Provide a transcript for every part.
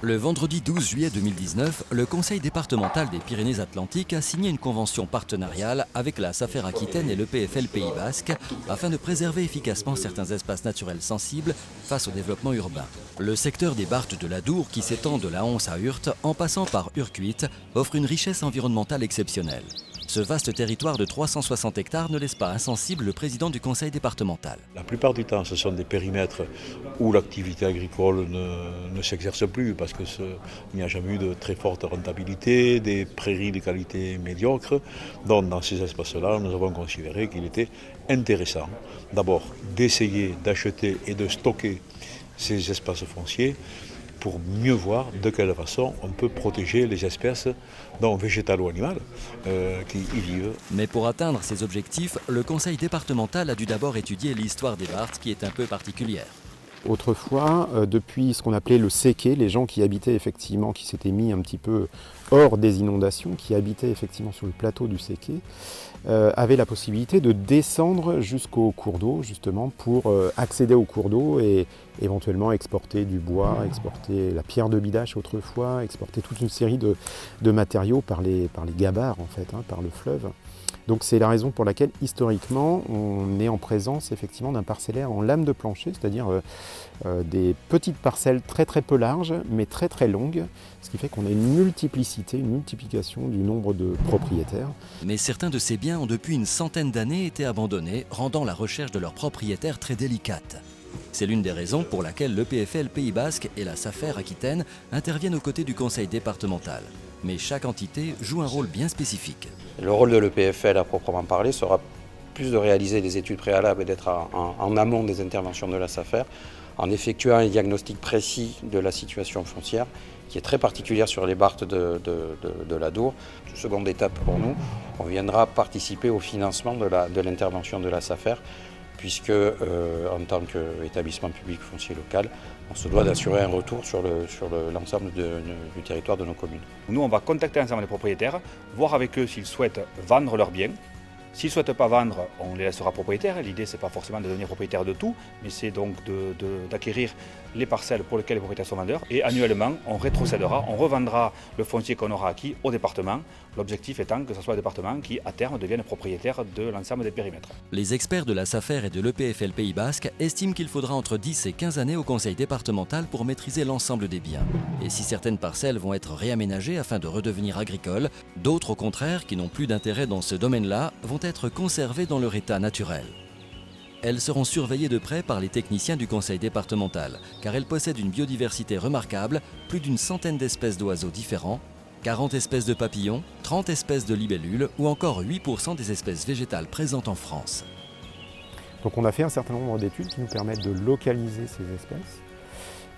Le vendredi 12 juillet 2019, le Conseil départemental des Pyrénées-Atlantiques a signé une convention partenariale avec la SAFER Aquitaine et le PFL Pays Basque afin de préserver efficacement certains espaces naturels sensibles face au développement urbain. Le secteur des Barthes de l'Adour, qui s'étend de la Honse à Urte en passant par Urcuit, offre une richesse environnementale exceptionnelle. Ce vaste territoire de 360 hectares ne laisse pas insensible le président du conseil départemental. La plupart du temps, ce sont des périmètres où l'activité agricole ne s'exerce plus parce qu'il n'y a jamais eu de très forte rentabilité, des prairies de qualité médiocre. Donc dans ces espaces-là, nous avons considéré qu'il était intéressant d'abord d'essayer d'acheter et de stocker ces espaces fonciers pour mieux voir de quelle façon on peut protéger les espèces, donc végétales ou animales, qui y vivent. Mais pour atteindre ces objectifs, le conseil départemental a dû d'abord étudier l'histoire des Barthes qui est un peu particulière. Autrefois, depuis ce qu'on appelait le séqué, les gens qui habitaient effectivement, qui s'étaient mis un petit peu hors des inondations, qui habitaient effectivement sur le plateau du séqué, avaient la possibilité de descendre jusqu'au cours d'eau, justement, pour accéder au cours d'eau et éventuellement exporter du bois, exporter la pierre de bidache autrefois, exporter toute une série de matériaux par les gabarres, en fait, par le fleuve. Donc c'est la raison pour laquelle, historiquement, on est en présence effectivement d'un parcellaire en lame de plancher, c'est-à-dire des petites parcelles très très peu larges, mais très très longues, ce qui fait qu'on a une multiplication du nombre de propriétaires. Mais certains de ces biens ont depuis une centaine d'années été abandonnés, rendant la recherche de leurs propriétaires très délicate. C'est l'une des raisons pour laquelle le PFL Pays Basque et la SAFER Aquitaine interviennent aux côtés du conseil départemental. Mais chaque entité joue un rôle bien spécifique. Le rôle de l'EPFL à proprement parler sera plus de réaliser des études préalables et d'être en amont des interventions de la SAFER, en effectuant un diagnostic précis de la situation foncière, qui est très particulière sur les Barthes de l'Adour. Seconde étape pour nous, on viendra participer au financement de l'intervention de la SAFER, puisque en tant qu'établissement public foncier local, on se doit d'assurer un retour sur l'ensemble du territoire de nos communes. Nous, on va contacter l'ensemble des propriétaires, voir avec eux s'ils souhaitent vendre leurs biens. S'ils ne souhaitent pas vendre, on les laissera propriétaires. L'idée, ce n'est pas forcément de devenir propriétaire de tout, mais c'est donc d'acquérir les parcelles pour lesquelles les propriétaires sont vendeurs. Et annuellement, on rétrocédera, on revendra le foncier qu'on aura acquis au département. L'objectif étant que ce soit le département qui, à terme, devienne propriétaire de l'ensemble des périmètres. Les experts de la SAFER et de l'EPFL Pays Basque estiment qu'il faudra entre 10 et 15 années au conseil départemental pour maîtriser l'ensemble des biens. Et si certaines parcelles vont être réaménagées afin de redevenir agricoles, d'autres au contraire, qui n'ont plus d'intérêt dans ce domaine-là, vont être conservées dans leur état naturel. Elles seront surveillées de près par les techniciens du conseil départemental, car elles possèdent une biodiversité remarquable, plus d'une centaine d'espèces d'oiseaux différents, 40 espèces de papillons, 30 espèces de libellules ou encore 8% des espèces végétales présentes en France. Donc on a fait un certain nombre d'études qui nous permettent de localiser ces espèces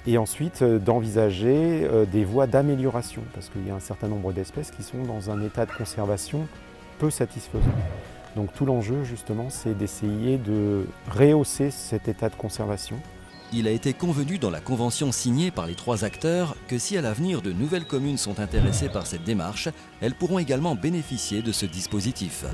et ensuite d'envisager des voies d'amélioration, parce qu'il y a un certain nombre d'espèces qui sont dans un état de conservation peu satisfaisant. Donc tout l'enjeu justement, c'est d'essayer de rehausser cet état de conservation. Il a été convenu dans la convention signée par les 3 acteurs que si à l'avenir de nouvelles communes sont intéressées par cette démarche, elles pourront également bénéficier de ce dispositif.